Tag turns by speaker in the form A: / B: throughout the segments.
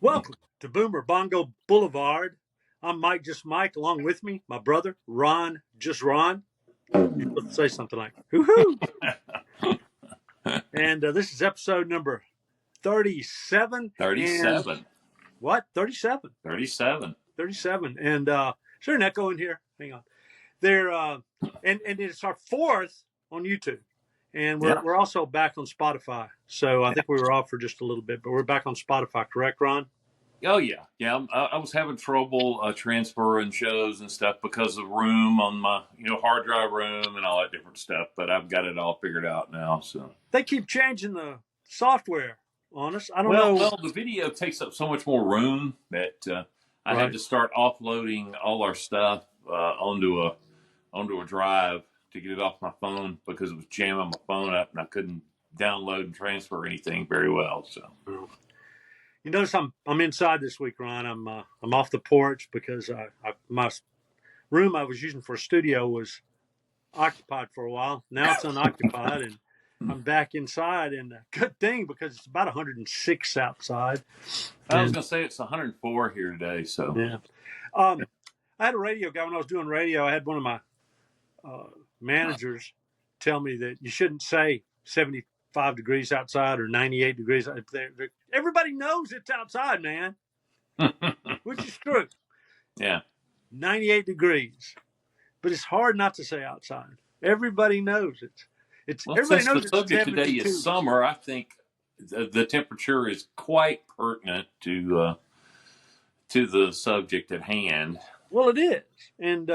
A: Welcome to Boomer Bongo Boulevard. I'm Mike, just Mike. Along with me, my brother, Ron, just Ron. You're supposed to say something like, hoo-hoo. And this is episode number 37. And
B: 37.
A: what? 37.
B: 37.
A: 37. And is there an echo in here? Hang on. And it's our fourth on YouTube. And
B: Yeah.
A: we're also back on Spotify. So I think we were off for just a little bit, but we're back on Spotify, correct, Ron?
B: Oh, yeah. Yeah. I was having trouble transferring shows and stuff because of room on my, hard drive room and all that different stuff. But I've got it all figured out now. So
A: They keep changing the software on us. I don't know.
B: well, the video takes up so much more room that I had
A: Right.
B: to start offloading all our stuff onto a drive to get it off my phone because it was jamming my phone up and I couldn't download and transfer anything very well. So.
A: You notice I'm inside this week, Ron. I'm off the porch because my room I was using for a studio was occupied for a while. Now it's unoccupied, and I'm back inside. And good thing because it's about 106 outside.
B: I was going to say it's 104 here today. So
A: yeah, I had a radio guy when I was doing radio. I had one of my managers tell me that you shouldn't say 75 degrees outside or 98 degrees. Everybody knows it's outside, man, which is true.
B: Yeah.
A: 98 degrees, but it's hard not to say outside. Everybody knows it's
B: Well,
A: everybody
B: since
A: knows
B: the
A: it's
B: subject today
A: 72.
B: is summer, I think the temperature is quite pertinent to the subject at hand.
A: Well, it is, and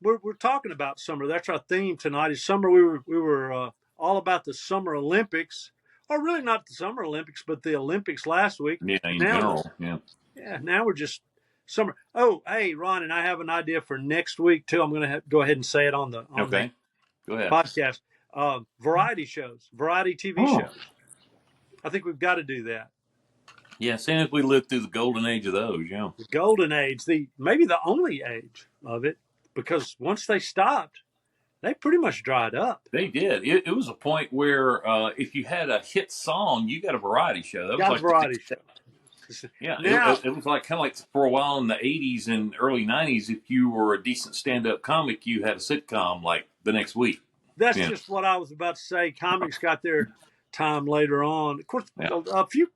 A: we're talking about summer. That's our theme tonight. Is summer. We were all about the Summer Olympics, or really not the Summer Olympics, but the Olympics last week.
B: Yeah, in general.
A: Yeah. Now we're just summer. Oh, hey, Ron, and I have an idea for next week too. I'm going to go ahead and say it on the
B: Okay. Go ahead.
A: podcast. Variety shows, variety TV shows. I think we've got to do that.
B: Yeah, seeing as we lived through the golden age of those, yeah.
A: The golden age, maybe the only age of it, because once they stopped, they pretty much dried up.
B: They did. It was a point where if you had a hit song, you got a variety show. That was
A: Got
B: like
A: a variety show.
B: Yeah,
A: Now,
B: it was kind of like for a while in the 80s and early 90s, if you were a decent stand-up comic, you had a sitcom like the next week.
A: that's just what I was about to say. Comics got their time later on. Of course,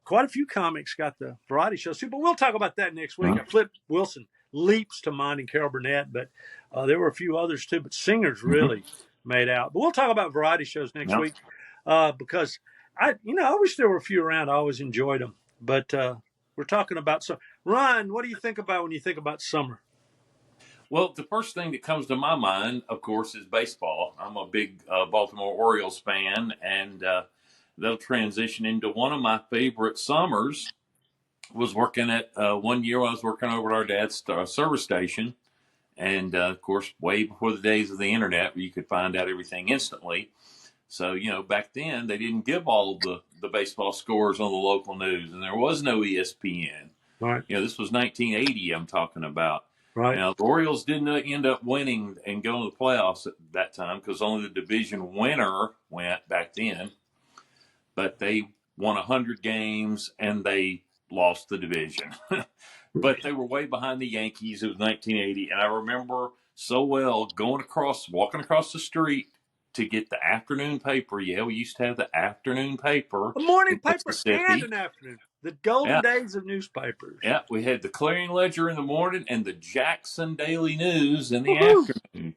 A: quite a few comics got the variety shows too, but we'll talk about that next week. Flip Wilson leaps to mind and Carol Burnett, but there were a few others too, but singers really made out. But we'll talk about variety shows next week because I wish there were a few around. I always enjoyed them, but we're talking about some. Ron, what do you think about when you think about summer?
B: Well, the first thing that comes to my mind, of course, is baseball. I'm a big Baltimore Orioles fan, and they'll transition into one of my favorite summers. Was working at 1 year. I was working over at our dad's service station, and of course, way before the days of the internet, where you could find out everything instantly. So, back then they didn't give all the baseball scores on the local news, and there was no ESPN.
A: Right.
B: This was 1980. I'm talking about.
A: Right.
B: Now, the Orioles didn't end up winning and going to the playoffs at that time because only the division winner went back then. But they won 100 games and they lost the division. But they were way behind the Yankees. It was 1980. And I remember so well walking across the street to get the afternoon paper. Yeah, we used to have the afternoon paper.
A: A morning paper and an afternoon. The golden days of newspapers.
B: Yeah, we had the Clarion Ledger in the morning and the Jackson Daily News in the afternoon.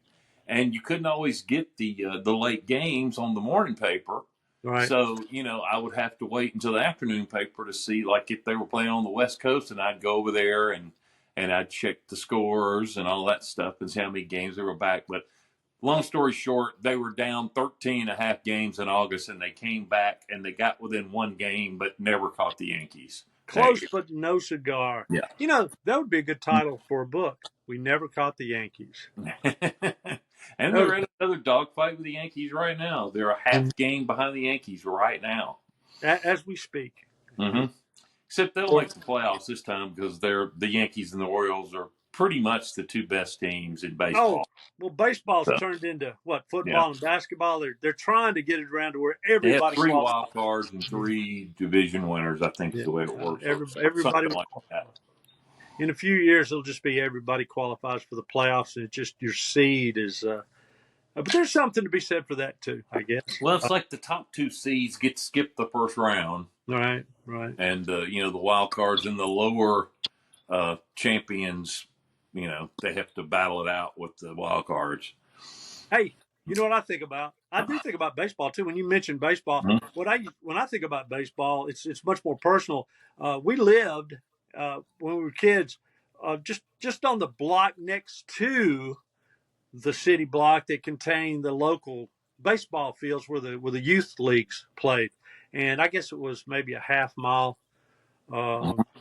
B: And you couldn't always get the late games on the morning paper.
A: Right.
B: So, I would have to wait until the afternoon paper to see, like, if they were playing on the West Coast, and I'd go over there and I'd check the scores and all that stuff and see how many games they were back. But long story short, they were down 13 and a half games in August, and they came back and they got within one game, but never caught the Yankees.
A: Close, but no cigar.
B: Yeah.
A: That would be a good title for a book. We never caught the Yankees.
B: And they're in another dogfight with the Yankees right now. They're a half game behind the Yankees right now.
A: As we speak.
B: Mm-hmm. Except they'll make the playoffs this time because the Yankees and the Orioles are pretty much the two best teams in
A: Oh,
B: baseball.
A: well, baseball's
B: So,
A: turned into what,
B: yeah.
A: football and basketball. They're trying to get it around to where
B: They have
A: everybody
B: 3
A: qualifies.
B: wild cards and 3 division winners, I think is
A: Yeah,
B: the way it works. Or
A: everybody
B: something like that.
A: in a few years it'll just be everybody qualifies for the playoffs, and it's just your seed is. But there's something to be said for that too, I guess.
B: Well, it's like the top 2 seeds get skipped the first round,
A: Right.
B: and the wild cards and the lower champions, they have to battle it out with the wild cards.
A: Hey, you know what I think about? I do think about baseball too. When you mentioned baseball,
B: Mm-hmm.
A: when I think about baseball, it's much more personal. We lived when we were kids, just on the block next to the city block that contained the local baseball fields where the youth leagues played, and I guess it was maybe a half mile,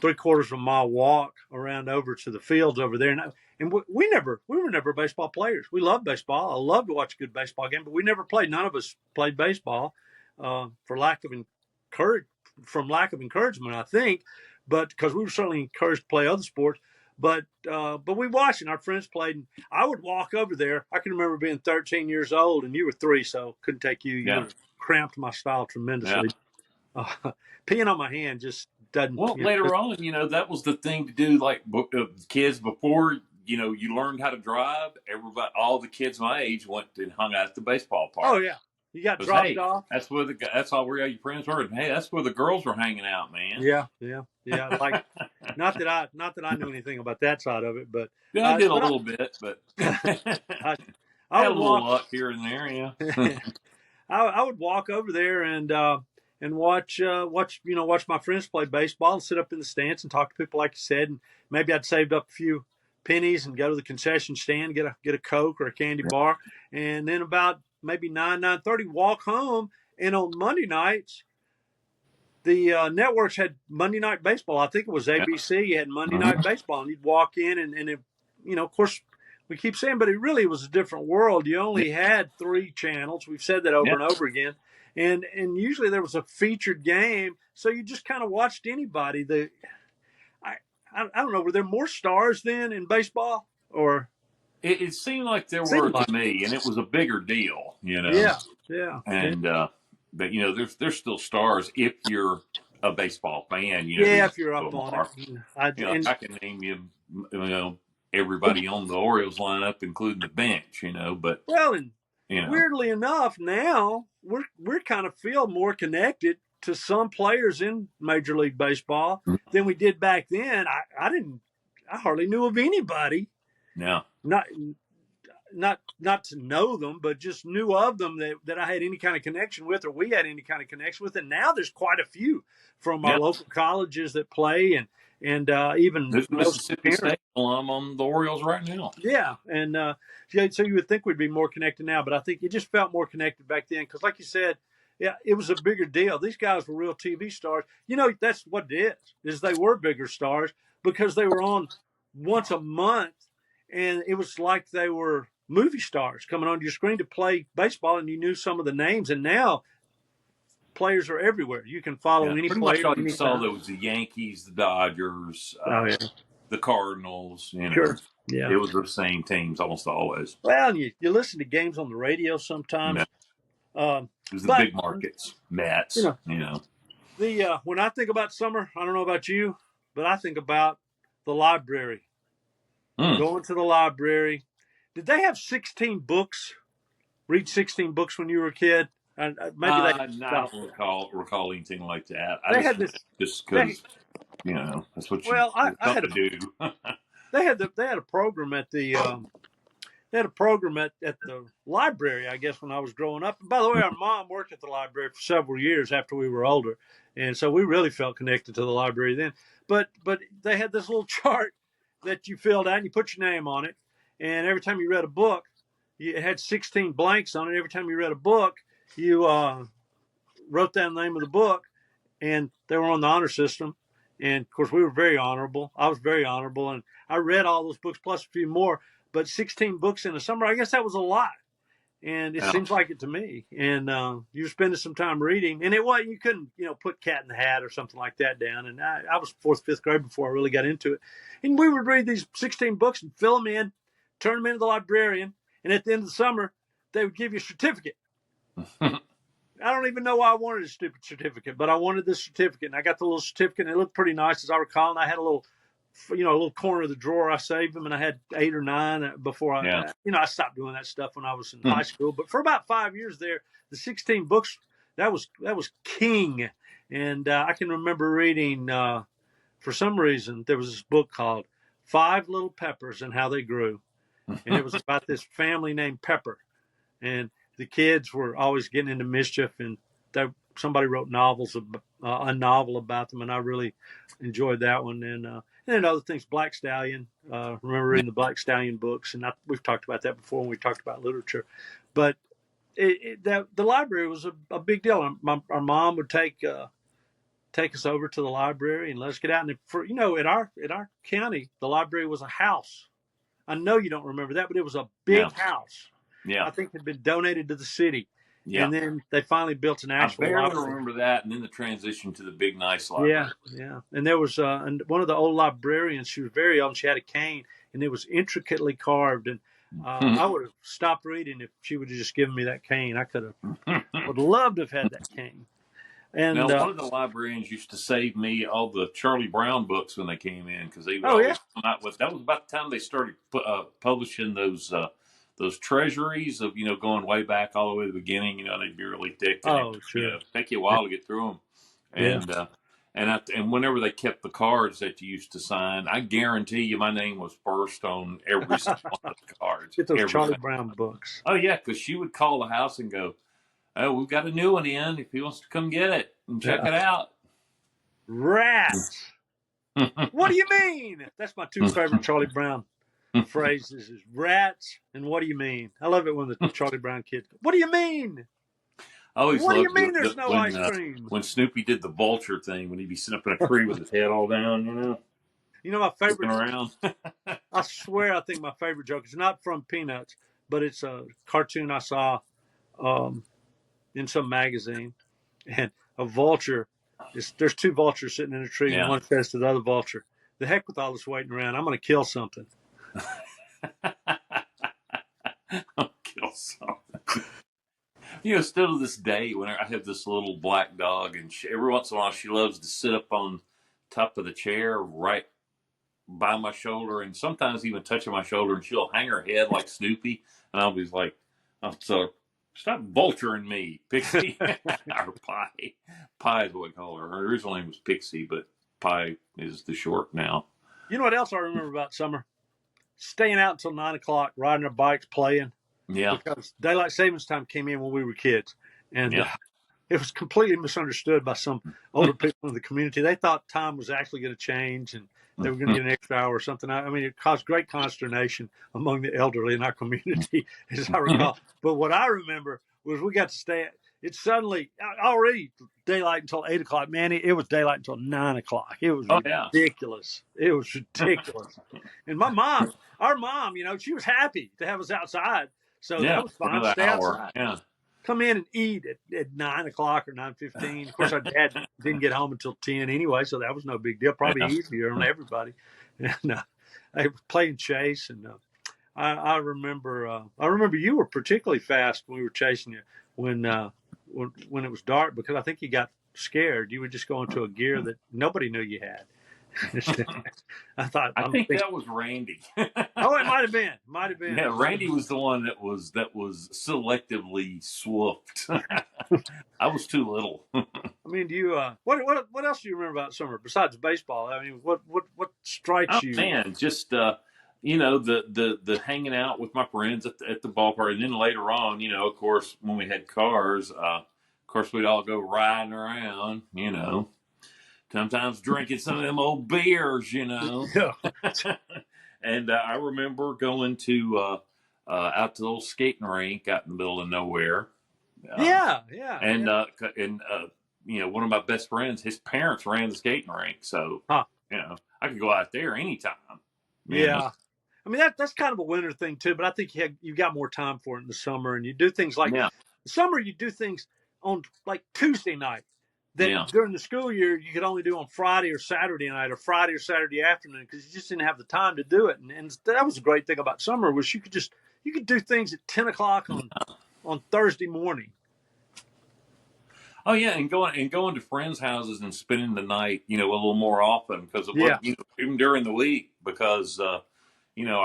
A: three-quarters of a mile walk around over to the fields over there. And we were never baseball players. We loved baseball. I love to watch a good baseball game, but we never played. None of us played baseball for lack of encouragement, I think, but because we were certainly encouraged to play other sports. But we watched, and our friends played. And I would walk over there. I can remember being 13 years old, and you were 3, so couldn't take you. You would have cramped my style tremendously.
B: Yeah.
A: Peeing on my hand just doesn't.
B: Well, later on, that was the thing to do. Like kids before, you learned how to drive. All the kids my age went and hung out at the baseball park.
A: Oh yeah, you got dropped off.
B: That's where that's all where your friends were. And, hey, that's where the girls were hanging out, man.
A: Yeah. Like, not that I knew anything about that side of it, but
B: yeah, I did a little bit, but
A: I
B: had a little luck here and there. Yeah,
A: I would walk over there and watch my friends play baseball and sit up in the stands and talk to people like you said, and maybe I'd saved up a few pennies and go to the concession stand, get a Coke or a candy bar, and then about maybe 9:30 walk home. And on Monday nights, the networks had Monday Night Baseball. I think it was ABC. You had Monday Night Baseball, and you'd walk in, and it, of course, we keep saying, but it really was a different world. You only had 3 channels. We've said that over and over again. And usually there was a featured game, so you just kind of watched anybody. I don't know, were there more stars then in baseball, or
B: it seemed like there were to me, and it was a bigger deal,
A: Yeah.
B: And but there's still stars if you're a baseball fan.
A: If you're up on it.
B: I can name you, everybody on the Orioles lineup, including the bench. But
A: weirdly enough, now we're kind of feel more connected to some players in Major League Baseball than we did back then. I hardly knew of anybody.
B: Yeah.
A: Not to know them, but just knew of them that I had any kind of connection with, or we had any kind of connection with. And now there's quite a few from our local colleges that play, and even
B: there's Mississippi State alum on the Orioles right now.
A: Yeah, and so you would think we'd be more connected now, but I think it just felt more connected back then because, like you said, it was a bigger deal. These guys were real TV stars. That's what it is they were bigger stars because they were on once a month, and it was like they were movie stars coming onto your screen to play baseball, and you knew some of the names. And now players are everywhere. You can follow any
B: pretty
A: player.
B: Much all you saw there was the Yankees, the Dodgers, the Cardinals.
A: Sure. Yeah,
B: it was the same teams almost always.
A: Well, you listen to games on the radio sometimes.
B: Yeah. It was the big markets, Mets.
A: When I think about summer, I don't know about you, but I think about the library. Going to the library. Did they have 16 books? Read 16 books when you were a kid? Maybe
B: I don't recall anything like that.
A: They had this
B: just because that's what you have to do.
A: They had a program at the at the library, I guess, when I was growing up. And by the way, our mom worked at the library for several years after we were older, and so we really felt connected to the library then. But they had this little chart that you filled out and you put your name on it, and every time you read a book, it had 16 blanks on it. Every time you read a book, you wrote down the name of the book, and they were on the honor system. And of course, we were very honorable. I was very honorable, and I read all those books plus a few more. But 16 books in the summer, I guess that was a lot. And it
B: Yeah.
A: seems like it to me. And you were spending some time reading, and it wasn't, you couldn't, put Cat in the Hat or something like that down. And I was fourth, fifth grade before I really got into it. And we would read these 16 books and fill them in, turn them into the librarian, and at the end of the summer, they would give you a certificate. I don't even know why I wanted a stupid certificate, but I wanted this certificate, and I got the little certificate, and it looked pretty nice, as I recall. And I had a little corner of the drawer. I saved them, and I had 8 or 9 before I stopped doing that stuff when I was in high school. But for about 5 years there, the 16 books, that was king. And I can remember reading, for some reason, there was this book called Five Little Peppers and How They Grew. And it was about this family named Pepper. And the kids were always getting into mischief, and somebody wrote a novel about them, and I really enjoyed that one. And then other things, Black Stallion. Remember reading the Black Stallion books, and we've talked about that before when we talked about literature. But the library was a big deal. Our mom would take us over to the library and let us get out. And in our county, the library was a house. I know you don't remember that, but it was a big house.
B: Yeah.
A: I think it had been donated to the city.
B: Yeah.
A: And then they finally built an actual library.
B: I barely remember that, and then the transition to the big, nice library.
A: Yeah. And there was one of the old librarians. She was very old, and she had a cane, and it was intricately carved. And I would have stopped reading if she would have just given me that cane. I would love to have had that cane. And
B: now, one of the librarians used to save me all the Charlie Brown books when they came in, because they would always come out with. That was about the time they started publishing those treasuries of going way back all the way to the beginning. They'd be really thick. And
A: sure.
B: Take you a while to get through them. And whenever they kept the cards that you used to sign, I guarantee you my name was first on every single one of the cards.
A: Get those Charlie Brown books.
B: Oh yeah, because she would call the house and go, "Oh, we've got a new one in. If he wants to come get it and check it out."
A: Rats. What do you mean? That's my 2 favorite Charlie Brown phrases: is rats and what do you mean? I love it when the Charlie Brown kids go, "What do you mean?"
B: What
A: do you mean there's no ice cream?
B: When Snoopy did the vulture thing, when he'd be sitting up in a tree with his head all down,
A: my favorite.
B: Around.
A: I swear, I think my favorite joke is not from Peanuts, but it's a cartoon I saw in some magazine, and a vulture. There's 2 vultures sitting in a tree, and one says to the other vulture, "The heck with all this waiting around. I'm going to kill something."
B: I'll kill something. Still to this day, when I have this little black dog, and every once in a while she loves to sit up on top of the chair right by my shoulder, and sometimes even touching my shoulder, and she'll hang her head like Snoopy, and I'll be like, "So stop vulturing me, Pixie." Or Pie. Pie is what we call her. Her original name was Pixie, but Pie is the short now.
A: You know what else I remember about summer? Staying out until 9 o'clock, riding our bikes, playing.
B: Yeah.
A: Because daylight savings time came in when we were kids. And it was completely misunderstood by some older people in the community. They thought time was actually going to change and they were going to get an extra hour or something. I mean, it caused great consternation among the elderly in our community, as I recall. But what I remember was we got to stay. It's suddenly already daylight until 8 o'clock. Man, it was daylight until 9 o'clock. It was ridiculous. It was ridiculous. And our mom, she was happy to have us outside. So that was fine. Stay outside.
B: Yeah.
A: Come in and eat at 9 o'clock or 9:15. Of course, our dad didn't get home until 10 anyway, so that was no big deal. Probably easier on everybody. And I was playing chase, and I remember you were particularly fast when we were chasing you when it was dark, because I think you got scared. You would just go into a gear that nobody knew you had. I think
B: that was Randy.
A: Oh, it might have been.
B: Yeah, Randy was the one that was selectively swooped. I was too little.
A: I mean, do you what else do you remember about summer besides baseball? I mean, what strikes you?
B: Man, just the hanging out with my friends at the ballpark, and then later on, of course, when we had cars, of course we'd all go riding around, sometimes drinking some of them old beers,
A: Yeah.
B: And I remember going to out to the old skating rink out in the middle of nowhere.
A: Yeah.
B: And one of my best friends, his parents ran the skating rink, so I could go out there anytime.
A: Yeah. I mean, that's kind of a winter thing too, but I think you got more time for it in the summer, and you do things like
B: Yeah,
A: the summer. You do things on like Tuesday night that
B: yeah.
A: during the school year you could only do on Friday or Saturday night or Friday or Saturday afternoon because you just didn't have the time to do it. And that was a great thing about summer was you could do things at 10 o'clock on Thursday morning.
B: Oh yeah, and going to friends' houses and spending the night, a little more often because it was
A: Yeah.
B: even during the week because I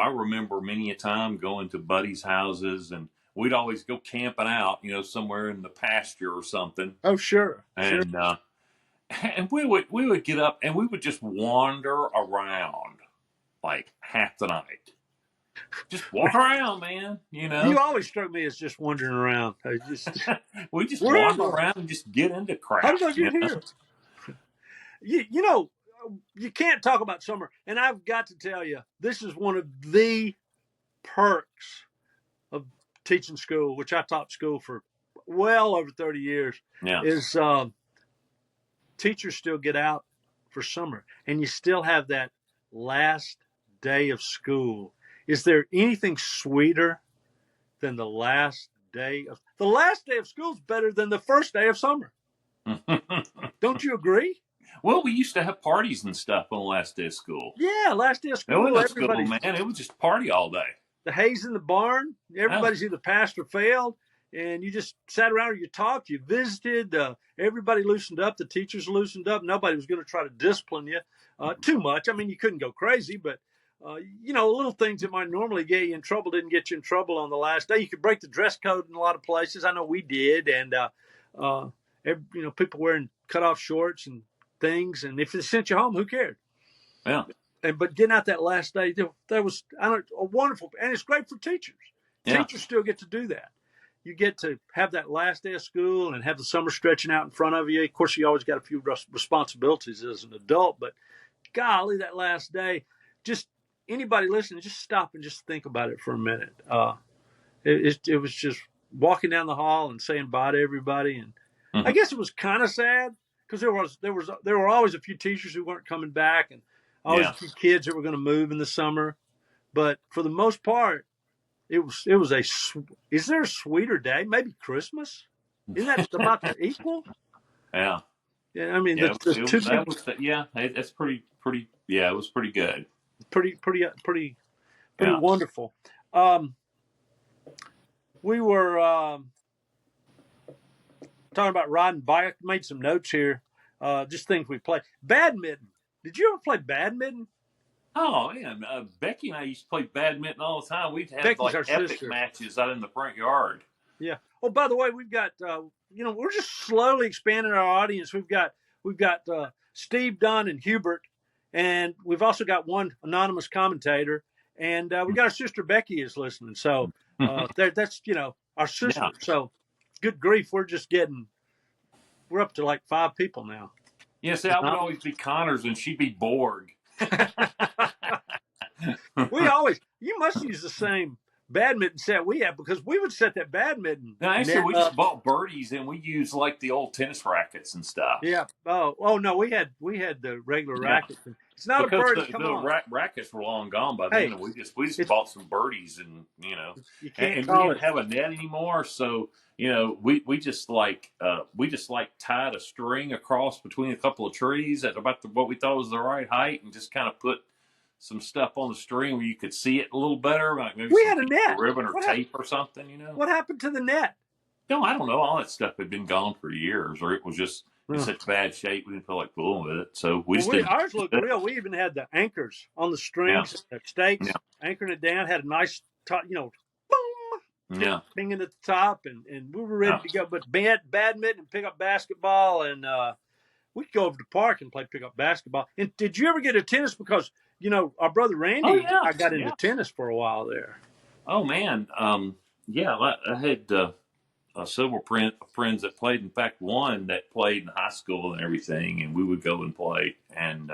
B: remember many a time going to buddies' houses and we'd always go camping out, somewhere in the pasture or something,
A: Oh, sure. Sure.
B: and and we would get up and we would just wander around like half the night, just walk around, man.
A: You always struck me as just wandering around. I just,
B: We just
A: where am
B: wander
A: I?
B: around and just get into
A: How
B: crap.
A: did I get here? You know, you can't talk about summer. And I've got to tell you, this is one of the perks of teaching school, which I taught school for well over 30 years,
B: Yeah.
A: is teachers still get out for summer and you still have that last day of school. Is there anything sweeter than the last day of school is better than the first day of summer? Don't you agree?
B: Well, we used to have parties and stuff on the last day of school.
A: Yeah, last day of
B: It
A: school,
B: wasn't school,
A: everybody's
B: man. It was just party all day.
A: the haze in the barn.
B: Yeah.
A: Everybody's either passed or failed, and you just sat around or you talked, you visited. Everybody loosened up. The teachers loosened up. Nobody was going to try to discipline you too much. I mean, you couldn't go crazy, but little things that might normally get you in trouble didn't get you in trouble on the last day. You could break the dress code in a lot of places. I know we did, and people wearing cutoff shorts and things. And if they sent you home, who cared?
B: Yeah.
A: But getting out that last day, that was a wonderful, and it's great for teachers.
B: Yeah.
A: Teachers still get to do that. You get to have that last day of school and have the summer stretching out in front of you. Of course, you always got a few responsibilities as an adult, but golly, that last day, just anybody listening, just stop and just think about it for a minute. It was just walking down the hall and saying bye to everybody, and I guess it was kind of sad because there were always a few teachers who weren't coming back, and always a few kids that were going to move in the summer. But for the most part, it was is there a sweeter day? Maybe Christmas? Isn't that about to equal?
B: Yeah.
A: Yeah, I mean,
B: Yeah,
A: it's
B: pretty. Yeah, it was pretty good.
A: pretty wonderful. We were talking about riding bike. Made some notes here. Just things we played. Badminton. Did you ever play badminton?
B: Oh man, Becky and I used to play badminton all the time. We'd have
A: Becky's
B: like
A: our
B: epic
A: sister.
B: matches out in the front yard.
A: Yeah. Oh, by the way, we've got we're just slowly expanding our audience. We've got Steve, Dunn, and Hubert, and we've also got one anonymous commentator, and we got our sister Becky is listening. So that's our sister.
B: Yeah.
A: So good grief, we're up to like 5 people now.
B: Yeah, see, I would always be Connors and she'd be Borg.
A: You must use the same badminton set we have because we would set that badminton.
B: No, actually, we just bought birdies and we used like the old tennis rackets and stuff.
A: Yeah. Oh no, we had the regular rackets. It's not
B: because
A: a birdie. Come on.
B: Rackets were long gone by then. And we just bought some birdies and
A: you can't
B: and we
A: call
B: didn't have a net anymore, so we just tied a string across between a couple of trees at about what we thought was the right height, and just kind of put some stuff on the string where you could see it a little better. Like maybe
A: we had a net,
B: ribbon or tape or something.
A: What happened to the net?
B: No, I don't know. All that stuff had been gone for years, or it was just in such bad shape we didn't feel like fooling with it. So
A: ours looked real. We even had the anchors on the strings, the stakes, anchoring it down. Had a nice top, boom, pinging at the top, and we were ready to go. But badminton and pick up basketball, and we could go over to the park and play pick up basketball. And did you ever get into tennis? Because our brother Randy, I got into tennis for a while there.
B: Oh man, I had several friends that played. In fact, one that played in high school and everything, and we would go and play. And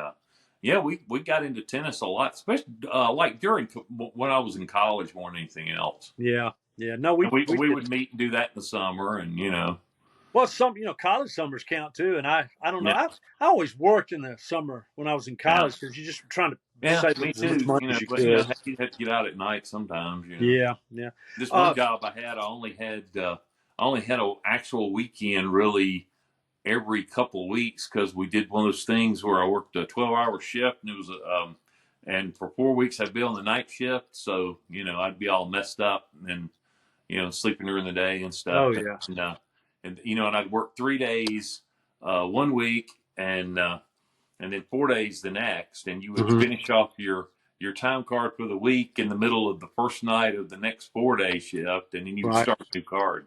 B: we got into tennis a lot, especially like during when I was in college more than anything else.
A: Yeah. No, we
B: would meet and do that in the summer, and
A: Well, college summers count too, and I don't know. I always worked in the summer when I was in college because you're just trying to
B: Yeah,
A: save
B: me
A: as much
B: too.
A: money
B: You know,
A: as you
B: but you know,
A: could.
B: you have to get out at night sometimes. You know,
A: Yeah, yeah.
B: this one
A: Uh,
B: job I had, I only had an actual weekend really every couple of weeks because we did one of those things where I worked a 12-hour shift and it was and for 4 weeks I'd be on the night shift, so you know I'd be all messed up and you know sleeping during the day and stuff,
A: oh yeah.
B: and you know, and I'd work 3 days one week and then 4 days the next, and you would
A: Hmm.
B: finish off your time card for the week in the middle of the first night of the next 4 day shift, and then you would
A: Right.
B: start a new card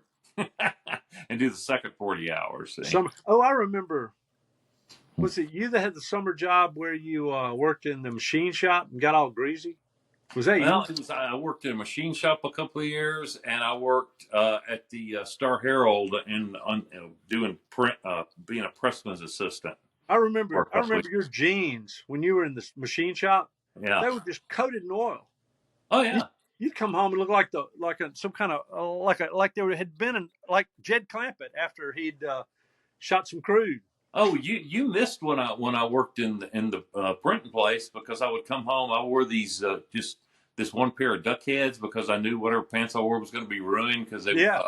B: and do the second 40 hours. See?
A: Some. Oh, I remember. Was it you that had the summer job where you worked in the machine shop and got all greasy? Was that you?
B: Well, it was, I worked in a machine shop a couple of years, and I worked at the Star Herald doing print, being a pressman's assistant
A: I
B: for
A: remember.
B: a
A: I
B: couple of
A: remember your jeans when you were in the machine shop.
B: years. Yeah.
A: They were just coated in oil.
B: Oh
A: You,
B: yeah.
A: you'd come home and look some kind of like there had been like Jed Clampett after he'd shot some crude.
B: Oh, you missed when I worked in the printing place because I would come home. I wore these just this one pair of duck heads because I knew whatever pants I wore was going to be ruined because they
A: Yeah.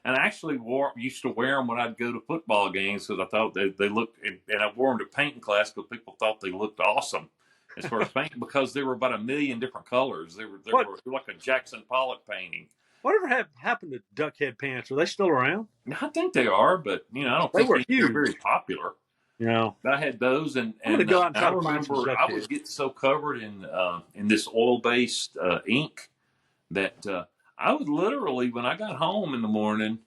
B: and I actually used to wear them when I'd go to football games because I thought they looked and I wore them to painting class because people thought they looked awesome as far as painting because there were about a million different colors. They
A: What
B: were like a Jackson Pollock painting.
A: whatever happened to duckhead pants? Are they still around?
B: I think they are, but you know I don't
A: They
B: think
A: were
B: they're
A: huge.
B: very popular.
A: You know,
B: But I had those,
A: I'm gonna go out and
B: I
A: try to find some
B: remember I
A: duckhead.
B: would get so covered in this oil based ink that I would literally, when I got home in the morning,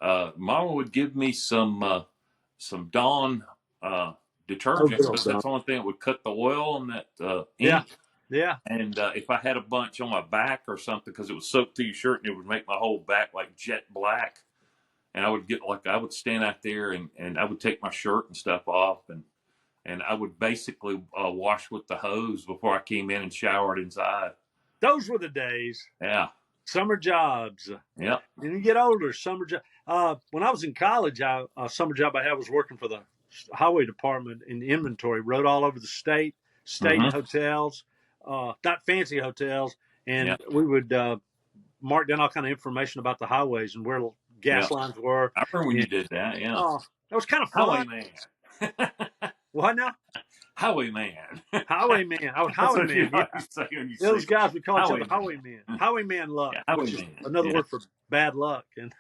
B: Mama would give me some Dawn
A: Oh,
B: detergent
A: good old
B: because that's
A: Don.
B: the only thing that would cut the oil on that
A: Yeah,
B: ink.
A: yeah.
B: And if I had a bunch on my back or something, because it would soak through your shirt and it would make my whole back like jet black. And I would stand out there and I would take my shirt and stuff off and I would basically wash with the hose before I came in and showered inside.
A: Those were the days.
B: Yeah,
A: Summer jobs.
B: yeah,
A: When you get older, summer job. When I was in college, a summer job I had was working for the highway department in inventory. Rode all over the state, stayed in
B: hmm
A: hotels, not fancy hotels,
B: yeah,
A: and we would mark down all kind of information about the highways and where
B: yeah.
A: gas lines were.
B: I remember when
A: And
B: you did that. Yeah,
A: that was kind of fun.
B: highwayman,
A: What now?
B: highwayman.
A: Highwayman. I was
B: That's what you
A: highwayman. Yeah.
B: always say when you
A: Those
B: see
A: guys would call each other
B: highwayman.
A: highwayman. Highwayman luck,
B: Yeah,
A: which is
B: highwayman.
A: another
B: Yeah.
A: word for bad luck. And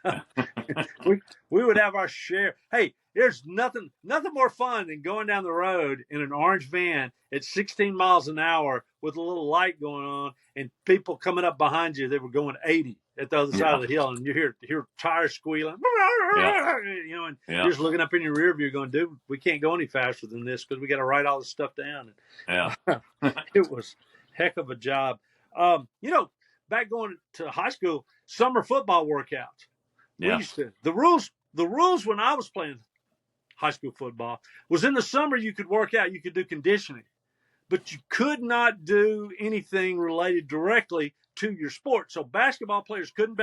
A: we would have our share. Hey, there's nothing more fun than going down the road in an orange van at 16 miles an hour with a little light going on and people coming up behind you. They were going 80 at the other side of the hill, and you hear tires squealing.
B: Yeah.
A: You know, and
B: Yeah.
A: you're just looking up in your rear view, going, "Dude, we can't go any faster than this because we got to write all this stuff down."
B: Yeah.
A: It was heck of a job. Back going to high school, summer football workouts. We
B: Yeah.
A: used to the rules when I was playing high school football was in the summer you could work out, you could do conditioning, but you could not do anything related directly to your sport. So basketball players couldn't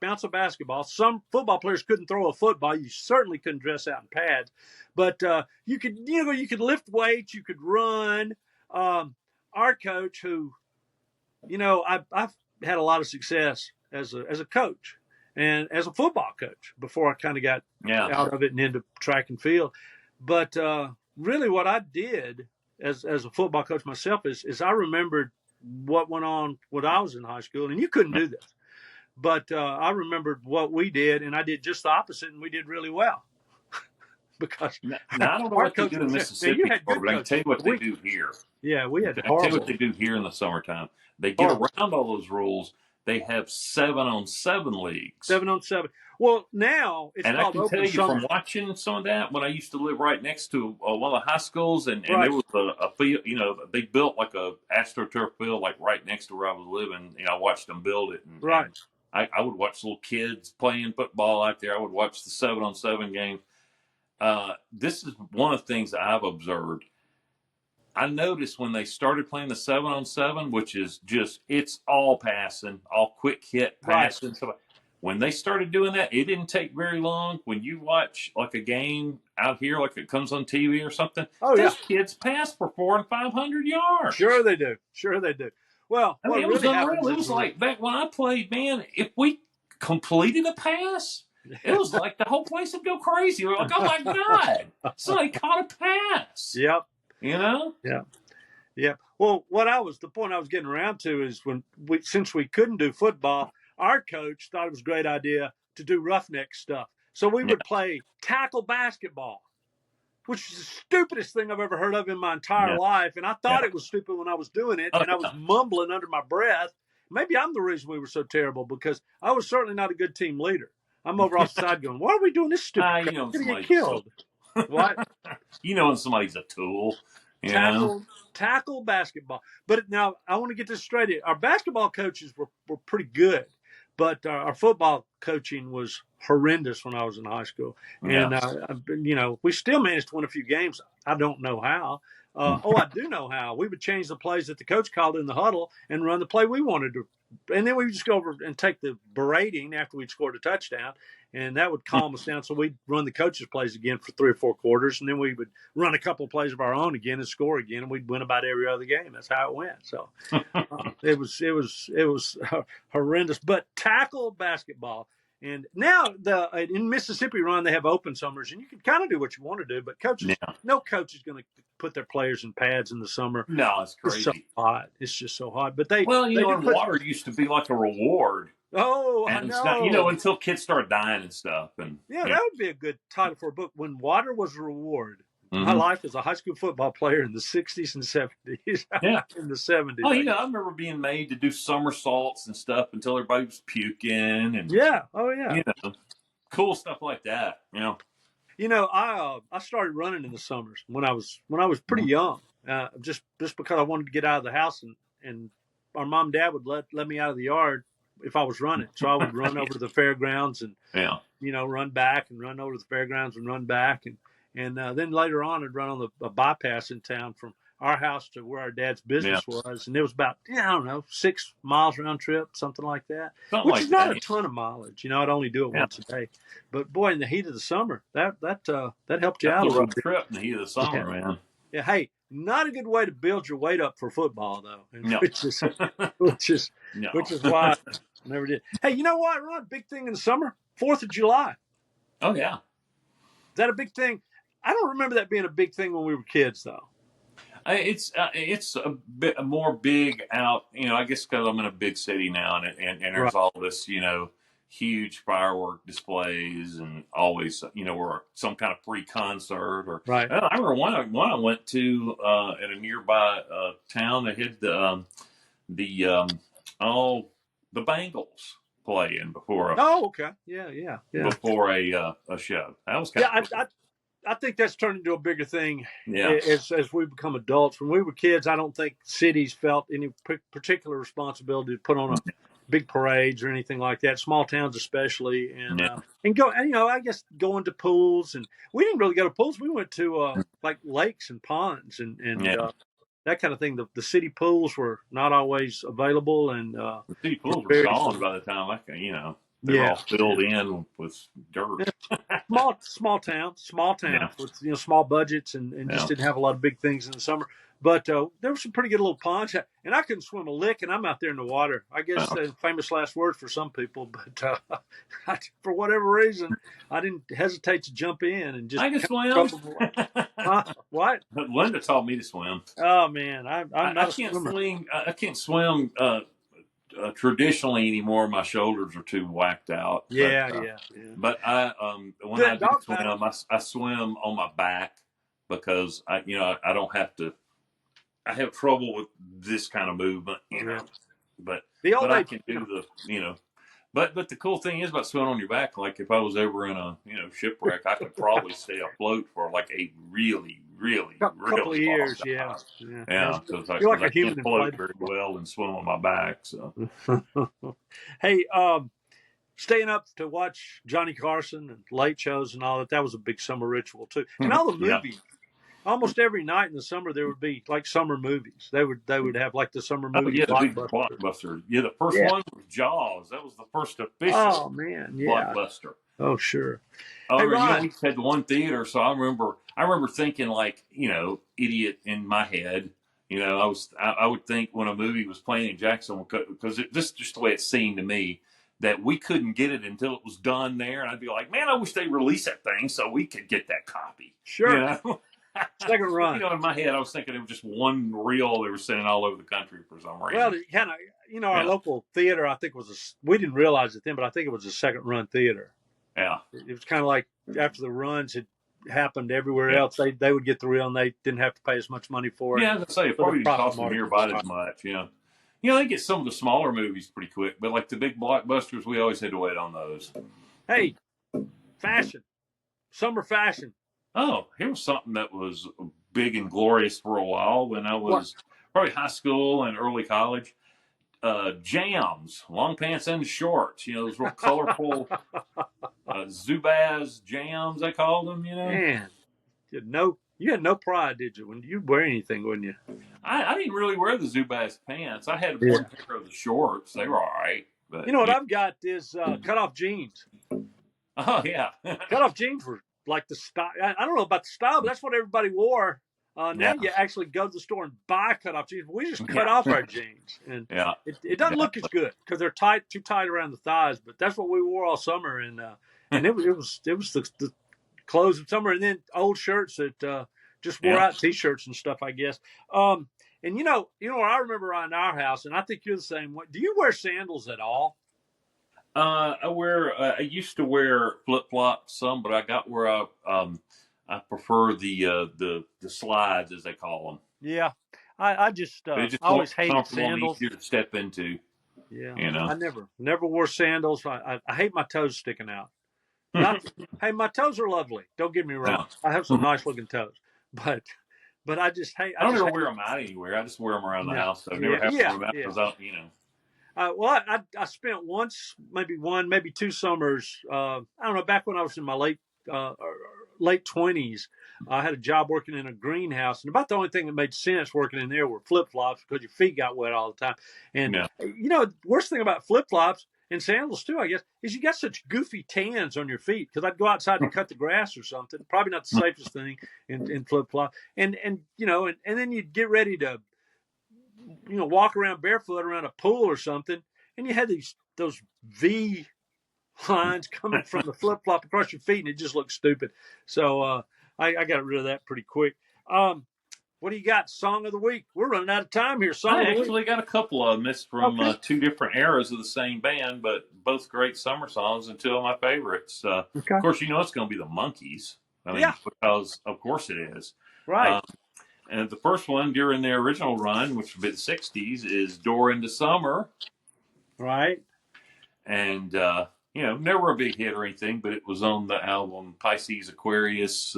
A: bounce a basketball. Some football players couldn't throw a football. You certainly couldn't dress out in pads, but you could lift weights, you could run. Our coach, who, I've had a lot of success as a coach and as a football coach before I kind of got
B: Yeah.
A: out of it and into track and field. But really, what I did as a football coach myself is I remembered what went on when I was in high school, and you couldn't do this. But I remembered what we did, and I did just the opposite, and we did really well. Because
B: Now, I don't know
A: our
B: what they
A: coach
B: do in
A: was-
B: Mississippi,
A: you had
B: but
A: good
B: I can tell you what
A: coaches.
B: they do here.
A: Yeah, we had
B: I tell you
A: horrible.
B: what they do here in the summertime. They get
A: Horrible.
B: around all those rules. They have 7-on-7 leagues.
A: 7-on-7. Well, now it's
B: And I
A: called
B: can tell
A: open
B: you
A: summer.
B: from watching some of that, when I used to live right next to one of the high schools, and
A: Right.
B: there was a field, they built like a AstroTurf field, like right next to where I was living. I watched them build it. And,
A: Right.
B: and I would watch little kids playing football out there. I would watch the 7-on-7 games. This is one of the things that I've observed. I noticed when they started playing the 7-on-7, which is just, it's all passing, all quick hit
A: Right.
B: passing. So when they started doing that, it didn't take very long. When you watch like a game out here, like it comes on TV or something,
A: Oh yeah,
B: those kids pass for 400 and 500
A: sure
B: yards.
A: they do. Sure they do. Well,
B: I mean,
A: what
B: it was
A: really
B: unreal.
A: happens
B: It
A: is
B: was like back when I played, man, if we completed a pass, it was like the whole place would go crazy. We're like, oh my God, somebody caught a pass.
A: yep,
B: You know?
A: yep, yep. Well, the point I was getting around to is since we couldn't do football, our coach thought it was a great idea to do roughneck stuff. So we
B: Yeah.
A: would play tackle basketball, which is the stupidest thing I've ever heard of in my entire
B: Yeah.
A: life. And I thought
B: Yeah.
A: it was stupid when I was doing it,
B: Oh,
A: and I was
B: yeah.
A: mumbling under my breath. Maybe I'm the reason we were so terrible because I was certainly not a good team leader. I'm over off the side going, why are we doing this stupid crap?
B: You know,
A: We're going to get
B: somebody's a tool.
A: killed. What?
B: You know, when somebody's a tool, you know?
A: Tackle basketball. But now I want to get this straight. Our basketball coaches were pretty good, but our football coaching was horrendous when I was in high school. And, we still managed to win a few games. I don't know how. I do know how. We would change the plays that the coach called in the huddle and run the play we wanted to. And then we would just go over and take the berating after we'd scored a touchdown, and that would calm us down. So we'd run the coaches' plays again for 3 or 4 quarters, and then we would run a couple of plays of our own again and score again, and we'd win about every other game. That's how it went. So it was horrendous. But tackle basketball. And now in Mississippi, Ron, they have open summers, and you can kind of do what you want to do. But no coach is going to put their players in pads in the summer.
B: No, it's crazy.
A: It's so hot. It's just so hot. But
B: water used to be like a reward.
A: Oh,
B: and
A: I know.
B: It's not, until kids start dying and stuff. And
A: that would be a good title for a book. When water was a reward.
B: Mm-hmm.
A: My life as a high school football player in the 60s and 70s.
B: Yeah.
A: In the 70s.
B: Oh, I remember being made to do somersaults and stuff until everybody was puking. And
A: yeah. Oh, yeah.
B: Cool stuff like that.
A: I started running in the summers when I was pretty young, just because I wanted to get out of the house, and our mom and dad would let me out of the yard if I was running. So I would run over to the fairgrounds and run back and run over to the fairgrounds and run back, and then later on I'd run on a bypass in town from our house to where our dad's business was, and it was about 6 miles round trip, something like that, which is not a ton of mileage. I'd only do it once a day, but boy, in the heat of the summer, that helped you out a little bit.
B: Trip in the heat of the summer, man.
A: Yeah, hey, not a good way to build your weight up for football, though.
B: No.
A: which is why I never did. Hey, you know what, Ron? Big thing in the summer, 4th of July.
B: Oh yeah,
A: is that a big thing? I don't remember that being a big thing when we were kids, though.
B: It's a bit more big out, I guess because I'm in a big city now, and there's all this, huge firework displays, and always, or some kind of free concert. Or
A: right.
B: I remember one I went to at a nearby town that had the Bengals playing before.
A: Okay. Yeah.
B: Before a show. That was kind of
A: I think that's turned into a bigger thing
B: as
A: we become adults. When we were kids, I don't think cities felt any particular responsibility to put on a big parades or anything like that. Small towns, especially, and I guess going to pools, and we didn't really go to pools. We went to like lakes and ponds and that kind of thing. The city pools were not always available, and
B: the city pools were gone by the time they were all filled in with dirt.
A: small town with small budgets and just didn't have a lot of big things in the summer. But there were some pretty good little ponds, and I couldn't swim a lick, and I'm out there in the water. I guess famous last words for some people, but for whatever reason, I didn't hesitate to jump in and just.
B: I can swim.
A: What?
B: Linda taught me to swim.
A: Oh man, I'm not
B: I can't swim. I can't swim. Traditionally anymore, my shoulders are too whacked out. But I when I do swim, I swim on my back because I don't have to. I have trouble with this kind of movement, but I can do the But the cool thing is about swimming on your back. Like if I was ever in a shipwreck, I could probably stay afloat for like a really
A: couple of years.
B: Because I can't float very well and swim on my back. So
A: hey, staying up to watch Johnny Carson and late shows and all that was a big summer ritual too, and all the movies. almost every night in the summer there would be like summer movies. They would have like the summer
B: Oh
A: movie
B: yeah, the big
A: blockbuster.
B: blockbuster. Yeah, the first
A: Yeah.
B: one was Jaws. That was the first official
A: Oh man, yeah.
B: blockbuster.
A: Oh sure.
B: I
A: Hey
B: remember,
A: Ron.
B: we had one theater, so I remember thinking like, idiot in my head. I would think when a movie was playing in Jacksonville, because this is just the way it seemed to me, that we couldn't get it until it was done there, and I'd be like, man, I wish they released that thing so we could get that copy.
A: Sure. Second run.
B: In my head, I was thinking it was just one reel they were sending all over the country for some reason.
A: Well, kind of, our local theater, I think we didn't realize it then, but I think it was a second run theater.
B: Yeah.
A: It was kind of like after the runs had happened everywhere else, they would get the reel and they didn't have to pay as much money for it.
B: Yeah, I'd say it probably didn't cost them nearby as much. Yeah. They get some of the smaller movies pretty quick, but like the big blockbusters, we always had to wait on those.
A: Hey, fashion, summer fashion.
B: Oh, here was something that was big and glorious for a while when I was probably high school and early college. Jams, long pants and shorts. Those real colorful Zubaz jams, they called them.
A: Man, you had no pride, did you? When you'd wear anything, wouldn't you?
B: I didn't really wear the Zubaz pants. I had one pair of the shorts. They were all right. But,
A: you know what I've got is cutoff jeans.
B: Oh yeah,
A: cutoff jeans were like the style. I don't know about the style, but that's what everybody wore. Now you actually go to the store and buy cutoff jeans. We just cut off our jeans, and it doesn't look as good because they're too tight around the thighs. But that's what we wore all summer, and it was the clothes of summer, and then old shirts that just wore out, t-shirts and stuff, I guess. And what I remember around our house, and I think you're the same way. Do you wear sandals at all?
B: I used to wear flip flops some, but I got where I prefer the slides, as they call them.
A: Yeah, I always hated sandals.
B: Easier to step into.
A: Yeah, I never wore sandals. I hate my toes sticking out. Hey, my toes are lovely. Don't get me wrong. I have some nice looking toes, but I just hate.
B: I don't ever wear them out anywhere. I just wear them around the house. So I never have to wear them out because
A: well, I spent maybe two summers. I don't know. Back when I was in my late 20s, I had a job working in a greenhouse, and about the only thing that made sense working in there were flip flops because your feet got wet all the time. And the worst thing about flip flops and sandals too, I guess, is you got such goofy tans on your feet. Because I'd go outside to cut the grass or something. Probably not the safest thing in flip flop. And then you'd get ready to walk around barefoot around a pool or something, and you had those V lines coming from the flip flop across your feet, and it just looked stupid. So I got rid of that pretty quick. What do you got? Song of the week. We're running out of time here.
B: I actually got a couple of them. It's from two different eras of the same band, but both great summer songs and two of my favorites. Of course, it's going to be the Monkees. Because of course it is.
A: Right.
B: And the first one during their original run, which would be the 60s, is Door into Summer.
A: Right.
B: And, never a big hit or anything, but it was on the album Pisces Aquarius,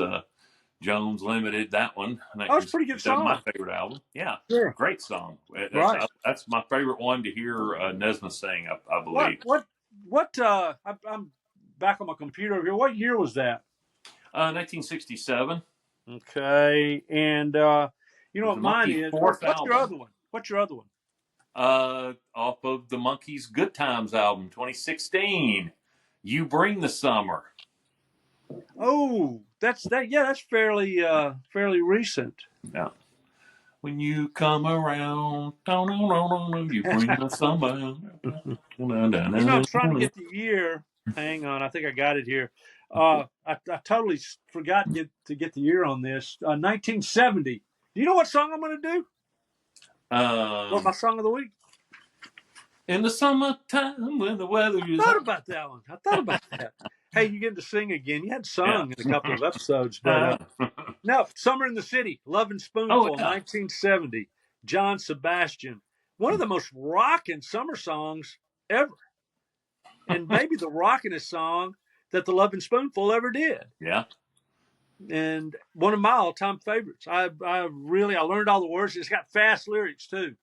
B: Jones Limited, that one.
A: That was a pretty good song.
B: That's my favorite album. Yeah.
A: Sure.
B: Great song.
A: Right.
B: That's my favorite one to hear Nesmith sing, I believe.
A: I'm back on my computer over here. What year was that?
B: 1967.
A: Okay, and what mine is? What's your other one? What's your other one?
B: Off of the Monkees' Good Times album, 2016. You Bring the Summer.
A: Oh, that's that. Yeah, that's fairly recent.
B: Yeah. When you come around, you bring the summer.
A: I'm trying to get the year. Hang on, I think I got it here. I totally forgot to get the year on this. 1970. Do you know what song I'm going to do? What my song of the week?
B: In the summertime when the weather is.
A: I thought about that one. I thought about that. Hey, you get to sing again. You had sung in a couple of episodes, but no. Summer in the City, Lovin' Spoonful, 1970. John Sebastian, one of the most rocking summer songs ever, and maybe the rockinest song that the Lovin' Spoonful ever did.
B: Yeah.
A: And one of my all-time favorites. I learned all the words. It's got fast lyrics too.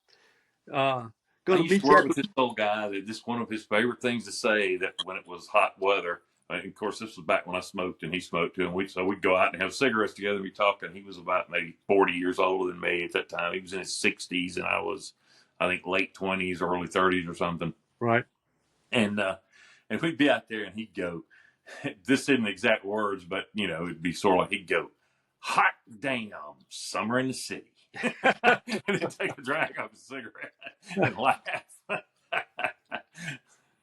B: I used to work with this old guy that just one of his favorite things to say that when it was hot weather, Of course, this was back when I smoked and he smoked too, and we'd go out and have cigarettes together and be talking. He was about maybe 40 years older than me at that time. He was in his 60s, and I was, I think, late 20s, early 30s or something.
A: Right.
B: And we'd be out there, and he'd go, this isn't exact words, but it'd be sort of like he'd go, "Hot damn, summer in the city," and he'd take a drag off his cigarette and laugh.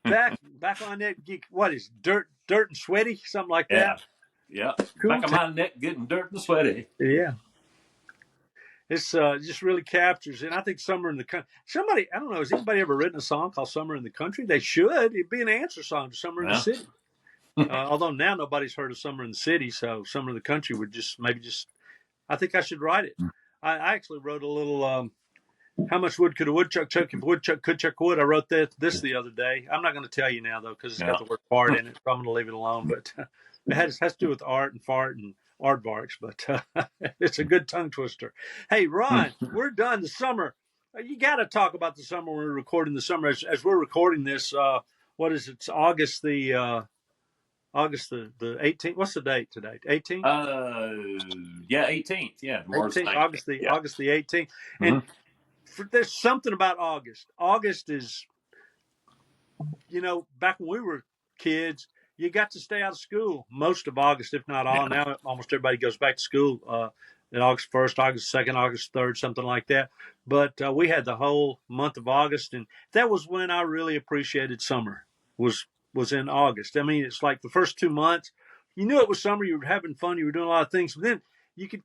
A: Back on that geek. What is dirt and sweaty, something like that?
B: Yeah.
A: Cool.
B: Back of my neck getting dirt and sweaty.
A: Yeah. It's just really captures, and I think Summer in the Country. Somebody, I don't know, has anybody ever written a song called Summer in the Country? They should. It'd be an answer song to Summer in the City. Although now nobody's heard of Summer in the City, so Summer in the Country would maybe I think I should write it. I actually wrote a little, how much wood could a woodchuck chuck if a woodchuck could chuck wood? I wrote this the other day. I'm not going to tell you now, though, because it's got the word fart in it, so I'm going to leave it alone. But it has to do with art and fart and aardvarks, but it's a good tongue twister. Hey, Ron, we're done. The summer. You got to talk about the summer when we're recording the summer. As we're recording this, what is it? It's August the 18th. What's the date today? 18th?
B: Yeah, 18th. Yeah,
A: 18th, August the 18th. And there's something about August. August is, back when we were kids, you got to stay out of school most of August, if not all. Yeah. Now almost everybody goes back to school in August 1st, August 2nd, August 3rd, something like that. But we had the whole month of August, and that was when I really appreciated summer, was in August. I mean, it's like the first 2 months, you knew it was summer, you were having fun, you were doing a lot of things, but then you could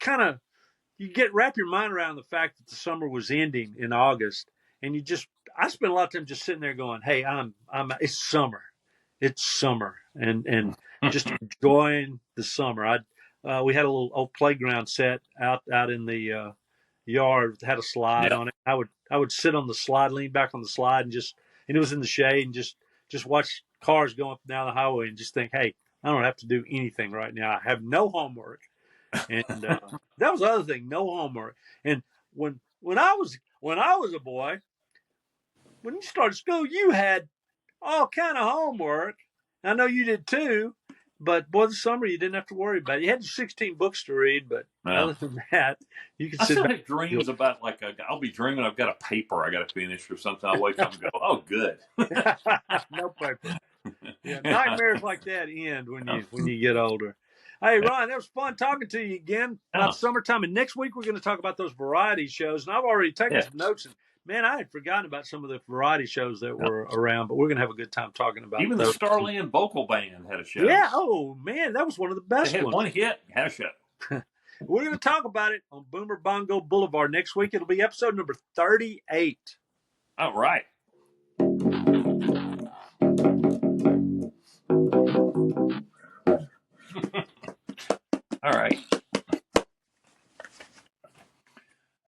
A: wrap your mind around the fact that the summer was ending in August, and I spent a lot of time just sitting there going, hey, it's summer. It's summer, and just enjoying the summer. We had a little old playground set out in the yard, had a slide on it. I would sit on the slide, lean back on the slide, and it was in the shade, and just watch cars going up and down the highway, and just think, hey, I don't have to do anything right now. I have no homework, and that was the other thing, no homework. And when I was a boy, when you started school, you had all kind of homework. I know you did too, but boy, the summer you didn't have to worry about it. You had 16 books to read, but other than that, you could sit back.
B: I still have dreams about I'll be dreaming I've got a paper I got to finish or something. I'll wake up and go, oh, good.
A: No paper. Yeah, nightmares like that end when you get older. Hey, Ron, that was fun talking to you again about summertime. And next week we're going to talk about those variety shows. And I've already taken some notes. And man, I had forgotten about some of the variety shows that were around, but we're going to have a good time talking about
B: even those. The Starland Vocal Band had a show.
A: Yeah. Oh, man, that was one of the best
B: ones.
A: One
B: hit, had a show.
A: We're going to talk about it on Boomer Bongo Boulevard next week. It'll be episode number 38.
B: All right.